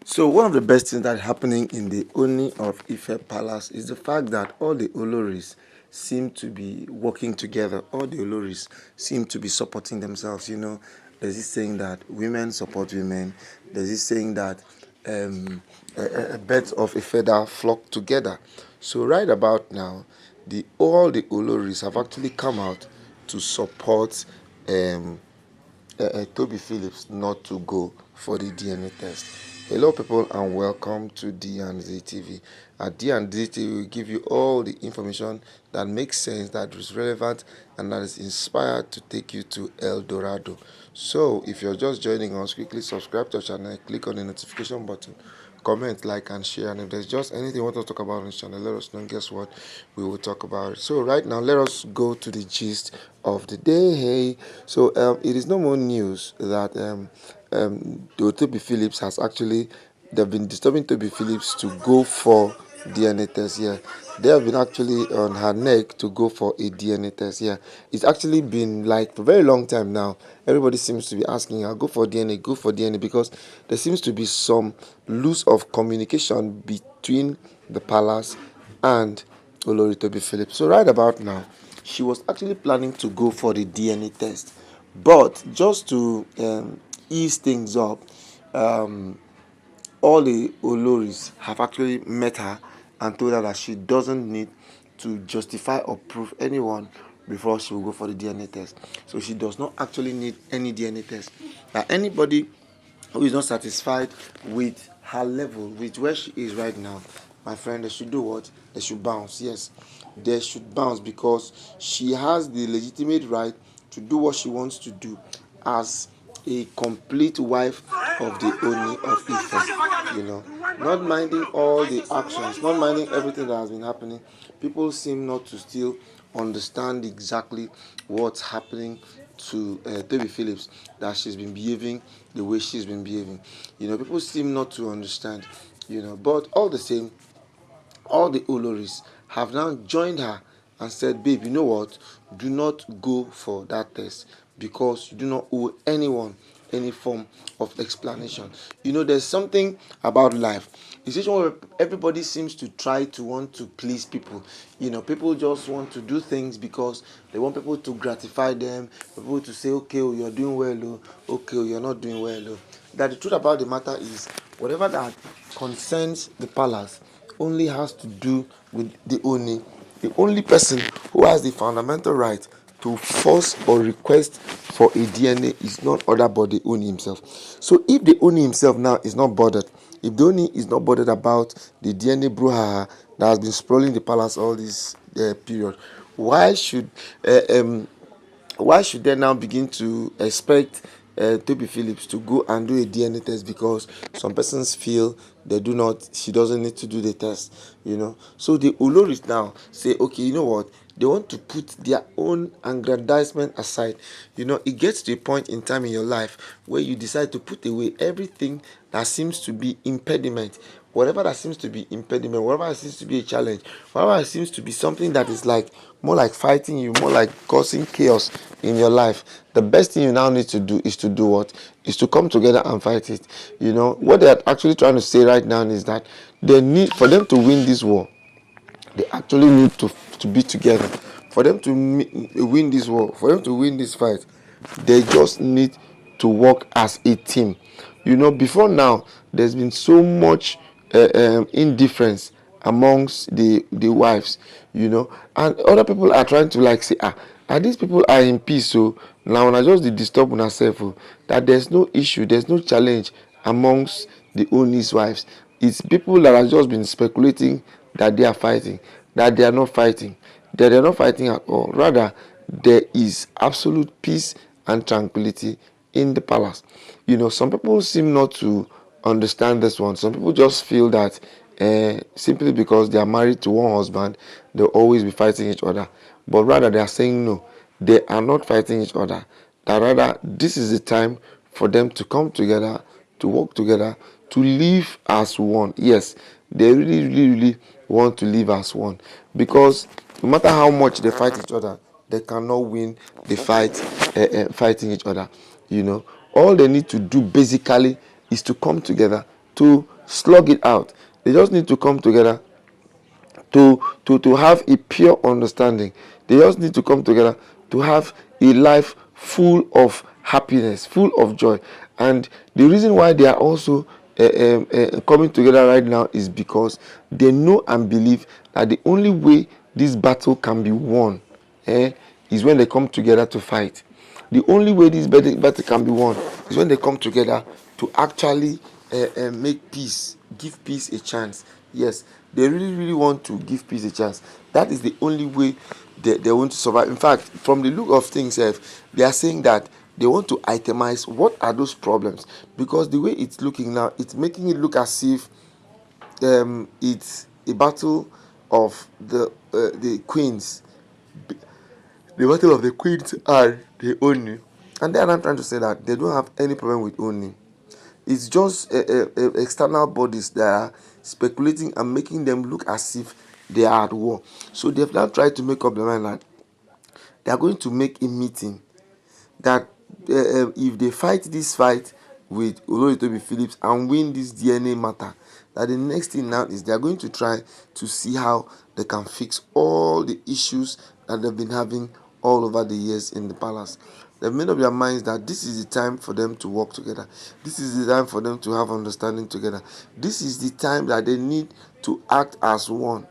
So one of the best things that is happening in the Oni of Ife Palace is the fact that all the Oloris seem to be working together. All the Oloris seem to be supporting themselves. There's this saying that women support women. There's this saying that birds of a feather flock together. So right about now, all the Oloris have actually come out to support Toby Phillips not to go for the DNA test. Hello, people, and welcome to D&Z TV. At D&Z TV, we give you all the information that makes sense, that is relevant, and that is inspired to take you to El Dorado. So, if you're just joining us, quickly subscribe to our channel, click on the notification button, comment, like, and share. And if there's just anything you want to talk about on this channel, let us know. Guess what? We will talk about it. So right now, let us go to the gist of the day. Hey, so it is no more news that Tobi Phillips has actually, they've been disturbing Tobi Phillips to go for DNA test here. They have been actually on her neck to go for a DNA test here. It's actually been like for a very long time now. Everybody seems to be asking her, go for DNA, because there seems to be some loss of communication between the palace and Olori Tobi Phillips. So right about now, she was actually planning to go for the DNA test, but just to ease things up, all the Oloris have actually met her and told her that she doesn't need to justify or prove anyone before she will go for the DNA test. So she does not actually need any DNA test. That anybody who is not satisfied with her level, with where she is right now, my friend, they should do what? They should bounce. Yes, they should bounce, because she has the legitimate right to do what she wants to do as a complete wife of the Oni of Ife. Not minding all the actions, not minding everything that has been happening. People seem not to still understand exactly what's happening to Toby Phillips, that she's been behaving the way she's been behaving. People seem not to understand. But all the same, all the Oloris have now joined her and said, babe, you know what? Do not go for that test, because you do not owe anyone any form of explanation. There's something about life. It's just where everybody seems to try to want to please people. People just want to do things because they want people to gratify them, people to say, okay, oh, you're doing well, oh, okay, oh, you're not doing well. Oh. That the truth about the matter is, whatever that concerns the palace only has to do with the Oni. The only person who has the fundamental right to force or request for a DNA is none other but the Oni himself. So if the Oni himself now is not bothered, if the Oni is not bothered about the DNA brouhaha that has been sprawling the palace all this period, why should they now begin to expect Toby Phillips to go and do a DNA test, because some persons feel she doesn't need to do the test, So the Oloris now say, okay, you know what? They want to put their own aggrandizement aside. It gets to a point in time in your life where you decide to put away everything that seems to be impediment. Whatever that seems to be impediment, whatever that seems to be a challenge, whatever that seems to be something that is like more like fighting you, more like causing chaos in your life, the best thing you now need to do is to do what? Is to come together and fight it. What they're actually trying to say right now is that they need, for them to win this war, they actually need to be together. For them to win this war, for them to win this fight, they just need to work as a team. Before now, there's been so much indifference amongst the wives, and other people are trying to like say, these people are in peace, so now when I just disturb on herself, that there's no issue, there's no challenge amongst the Oni's wives. It's people that have just been speculating that they are fighting, that they are not fighting, that they are not fighting at all. Rather, there is absolute peace and tranquility in the palace. Some people seem not to understand this one. Some people just feel that simply because they are married to one husband, they'll always be fighting each other. But rather, they are saying no, they are not fighting each other. That rather, this is the time for them to come together, to work together, to live as one. Yes, they really, really, really want to live as one, because no matter how much they fight each other, they cannot win the fight fighting each other. All they need to do basically is to come together to slug it out. They just need to come together to have a pure understanding. They just need to come together to have a life full of happiness, full of joy. And the reason why they are also coming together right now is because they know and believe that the only way this battle can be won is when they come together to fight. The only way this battle can be won is when they come together to actually make peace, give peace a chance. Yes, they really, really want to give peace a chance. That is the only way they want to survive. In fact, from the look of things, they are saying that they want to itemize what are those problems, because the way it's looking now, it's making it look as if it's a battle of the queens, the battle of the queens and the Oni. And they are not trying to say that they don't have any problem with Oni. It's just external bodies that are speculating and making them look as if they are at war. So they've now tried to make up their mind that they are going to make a meeting that if they fight this fight with Oloris Tobi Phillips and win this DNA matter, that the next thing now is they are going to try to see how they can fix all the issues that they've been having all over the years in the palace. They've made up their minds that this is the time for them to work together. This is the time for them to have understanding together. This is the time that they need to act as one.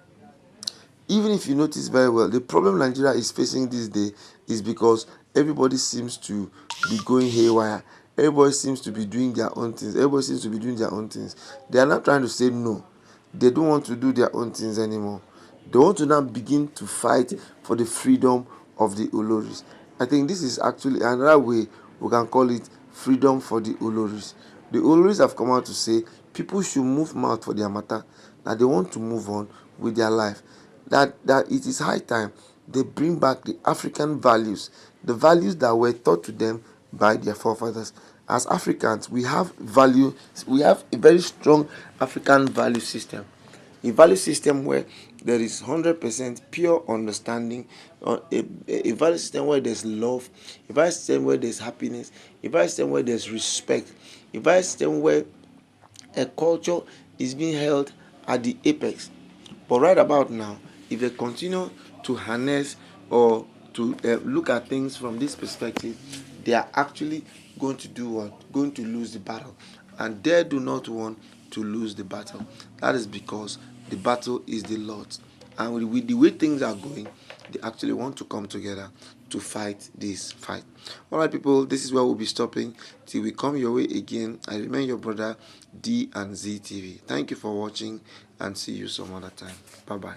Even if you notice very well, the problem Nigeria is facing this day is because everybody seems to be going haywire. Everybody seems to be doing their own things. Everybody seems to be doing their own things. They are not trying to say no. They don't want to do their own things anymore. They want to now begin to fight for the freedom of the Oloris. I think this is actually another way we can call it freedom for the Oloris. The Oloris have come out to say people should move mouth for their matter, that they want to move on with their life. That it is high time they bring back the African values, the values that were taught to them by their forefathers. As Africans, we have value, we have a very strong African value system. A value system where there is 100% pure understanding, a value system where there's love, a value system where there's happiness, a value system where there's respect, a value system where a culture is being held at the apex. But right about now, if they continue to harness or to look at things from this perspective, they are actually going to do what? Going to lose the battle. And they do not want to lose the battle. That is because the battle is the Lord's. And with the way things are going, they actually want to come together to fight this fight. All right, people, this is where we'll be stopping till we come your way again. I remain your brother D and Z TV. Thank you for watching and see you some other time. Bye bye.